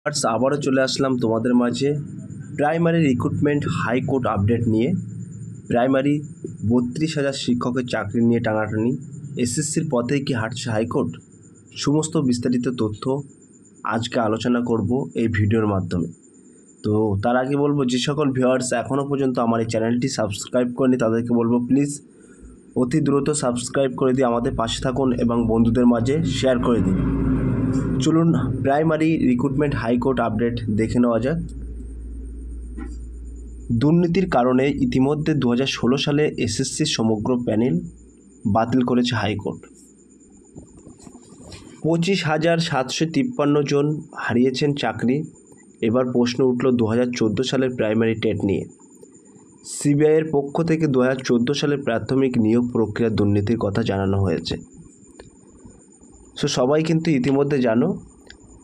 আবারও চলে আসলাম তোমাদের মাঝে প্রাইমারি রিক্রুটমেন্ট হাইকোর্ট আপডেট নিয়ে। প্রাইমারি 32,000 শিক্ষকের চাকরি নিয়ে টানাটানি, এসএসসির পথেই কি হাঁটছে হাইকোর্ট? সমস্ত বিস্তারিত তথ্য আজকে আলোচনা করব এই ভিডিওর মাধ্যমে। তো তার আগে বলবো, যে সকল ভিউয়ার্স এখনও পর্যন্ত আমার এই চ্যানেলটি সাবস্ক্রাইব করেনি তাদেরকে বলবো প্লিজ অতি দ্রুত সাবস্ক্রাইব করে দিয়ে আমাদের পাশে থাকুন এবং বন্ধুদের মাঝে শেয়ার করে দিন। চলুন প্রাইমারি রিক্রুটমেন্ট হাইকোর্ট আপডেট দেখে নেওয়া যাক। দুর্নীতির কারণে ইতিমধ্যে 2016 সালে এসএসসির সমগ্র প্যানেল বাতিল করেছে হাইকোর্ট। 25,753 জন হারিয়েছেন চাকরি। এবার প্রশ্ন উঠল 2014 সালের প্রাইমারি টেট নিয়ে। সিবিআইয়ের পক্ষ থেকে 2014 সালের প্রাথমিক নিয়োগ প্রক্রিয়ার দুর্নীতির কথা জানানো হয়েছে। সবাই কিন্তু ইতিমধ্যে জানো,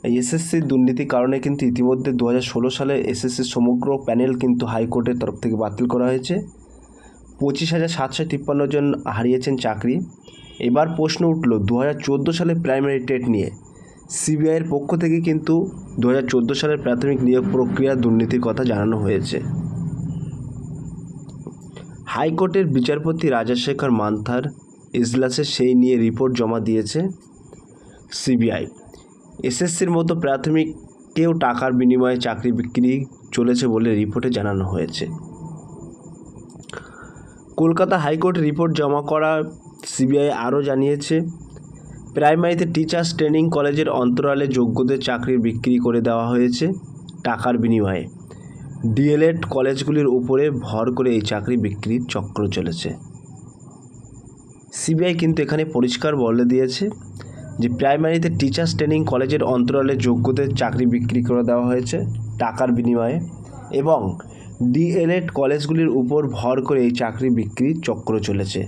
এই এসএসসির দুর্নীতির কারণে কিন্তু ইতিমধ্যে 2016 সালে এসএসসির সমগ্র প্যানেল কিন্তু হাইকোর্টের তরফ থেকে বাতিল করা হয়েছে। 25,753 জন হারিয়েছেন চাকরি। এবার প্রশ্ন উঠল 2014 সালে প্রাইমারি টেট নিয়ে। সিবিআইয়ের পক্ষ থেকে কিন্তু 2014 সালের প্রাথমিক নিয়োগ প্রক্রিয়া দুর্নীতির কথা জানানো হয়েছে। হাইকোর্টের বিচারপতি রাজাশেখর মান্থার এজলাসে সেই নিয়ে রিপোর্ট জমা দিয়েছে সিবিআই। এসএসসির মতো প্রাথমিকেও টাকার বিনিময়ে চাকরি বিক্রি চলেছে বলে রিপোর্টে জানানো হয়েছে। কলকাতা হাইকোর্টে রিপোর্ট জমা করা সিবিআই আরও জানিয়েছে, প্রাইমারিতে টিচার্স ট্রেনিং কলেজের অন্তরালে যোগ্যদের চাকরি বিক্রি করে দেওয়া হয়েছে টাকার বিনিময়ে। ডিএলএড কলেজগুলির উপরে ভর করে এই চাকরি বিক্রির চক্র চলেছে। সিবিআই কিন্তু এখানে পরিষ্কার বলে দিয়েছে যে প্রাইমারিতে টিচার্স ট্রেনিং কলেজের অন্তরালে যোগ্যদের চাকরি বিক্রি করে দেওয়া হয়েছে টাকার বিনিময়ে এবং ডিএলএড কলেজগুলির উপর ভর করে এই চাকরি বিক্রির চক্র চলেছে।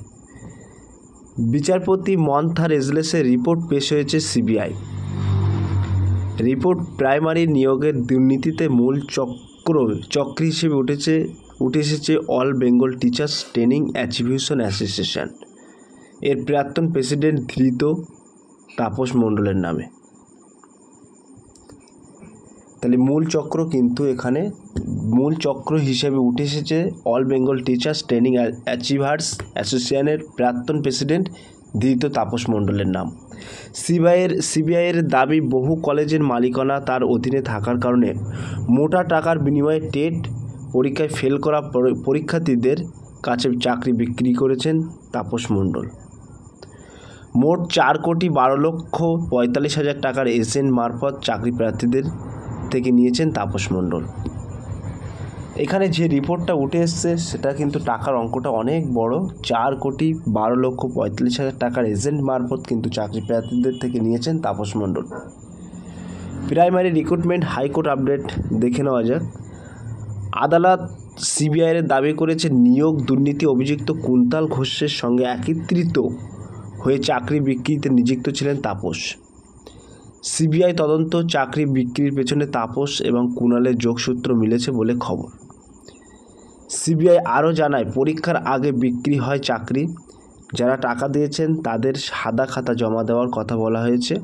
বিচারপতি মন্থার এজলাসে রিপোর্ট পেশ হয়েছে সিবিআই। রিপোর্ট প্রাইমারি নিয়োগের দুর্নীতিতে মূল চক্র হিসেবে উঠে এসেছে all Bengal teachers training association association এর প্রাক্তন প্রেসিডেন্ট ধৃত তাপস মণ্ডলের নামে। তাহলে মূল চক্র হিসেবে উঠে এসেছে all Bengal teachers training achievers অ্যাসোসিয়েশনের প্রাক্তন প্রেসিডেন্ট ধৃত তাপস মণ্ডলের নাম। সিবিআইয়ের দাবি, বহু কলেজের মালিকানা তার অধীনে থাকার কারণে মোটা টাকার বিনিময়ে টেট পরীক্ষায় ফেল করা পরীক্ষার্থীদের কাছে চাকরি বিক্রি করেছেন তাপস মণ্ডল। মোট 4,12,45,000 টাকার এজেন্ট মারফত চাকরি প্রার্থীদের থেকে নিয়েছেন তাপস মণ্ডল। এখানে যে রিপোর্টটা উঠে এসছে সেটা কিন্তু টাকার অঙ্কটা অনেক বড়। 4,12,45,000 টাকার এজেন্ট মারফত কিন্তু চাকরি প্রার্থীদের থেকে নিয়েছেন Tapas Mondal. Primary recruitment high court update দেখে নেওয়া যাক। আদালত সিবিআইয়ের দাবি করেছে, নিয়োগ দুর্নীতি অভিযুক্ত কুন্তল ঘোষের সঙ্গে একত্রিত হয়ে চাকরি বিক্রিতে নিযুক্ত ছিলেন তাপস। সিবিআই তদন্ত, চাকরি বিক্রির পেছনে তাপস এবং কুণালের যোগসূত্র মিলেছে বলে খবর। সিবিআই আরও জানায়, পরীক্ষার আগে বিক্রি হয় চাকরি। যারা টাকা দিয়েছেন তাদের সাদা খাতা জমা দেওয়ার কথা বলা হয়েছে।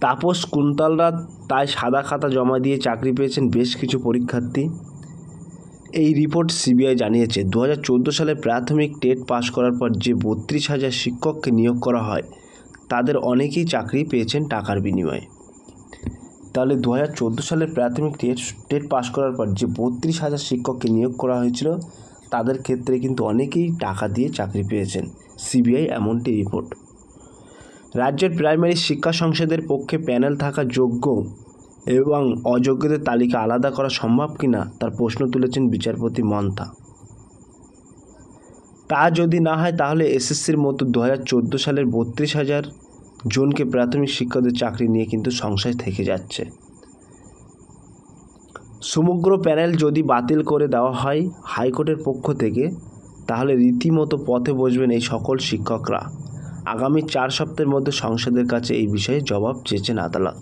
তাপস কুন্তলরা তাই সাদা খাতা জমা দিয়ে চাকরি পেয়েছেন বেশ কিছু পরীক্ষার্থী। এই রিপোর্ট সিবিআই জানিয়েছে, 2014 সালে প্রাথমিক টেট পাশ করার পর যে 32,000 শিক্ষককে নিয়োগ করা হয় তাদের অনেকেই চাকরি পেয়েছেন টাকার বিনিময়ে। তাহলে 2014 সালের প্রাথমিক টেট পাশ করার পর যে 32,000 শিক্ষককে নিয়োগ করা হয়েছিল তাদের ক্ষেত্রে কিন্তু অনেকেই টাকা দিয়ে চাকরি পেয়েছেন। সিবিআই এমনটি রিপোর্ট। রাজ্যের প্রাইমারি শিক্ষা সংসদের পক্ষে প্যানেল থাকা যোগ্য এবং অযোগ্যদের তালিকা আলাদা করা সম্ভব কিনা তার প্রশ্ন তুলেছেন বিচারপতি মন্থা। তা যদি না হয় তাহলে এসএসসির মতো 2014 সালের 32,000 জনকে প্রাথমিক শিক্ষকদের চাকরি নিয়ে কিন্তু সংশয় থেকে যাচ্ছে। সমগ্র প্যানেল যদি বাতিল করে দেওয়া হয় হাইকোর্টের পক্ষ থেকে, তাহলে রীতিমতো পথে বসবেন এই সকল শিক্ষকরা। আগামী 4 সপ্তাহের মধ্যে সংসদের কাছে এই বিষয়ে জবাব চেয়েছেন আদালত।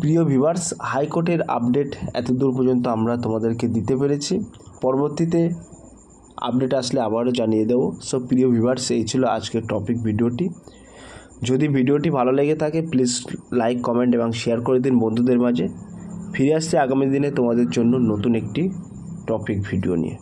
প্রিয় ভিউয়ার্স, হাইকোর্টের আপডেট এতদূর পর্যন্ত আমরা তোমাদেরকে দিতে পেরেছি। পরবর্তীতে আপডেট আসলে আবারও জানিয়ে দেবো। প্রিয় ভিউয়ার্স, এই ছিল আজকের টপিক ভিডিওটি। যদি ভিডিওটি ভালো লেগে থাকে প্লিজ লাইক, কমেন্ট এবং শেয়ার করে দিন বন্ধুদের মাঝে। ফিরে আসছে আগামী দিনে তোমাদের জন্য নতুন একটি টপিক ভিডিও নিয়ে।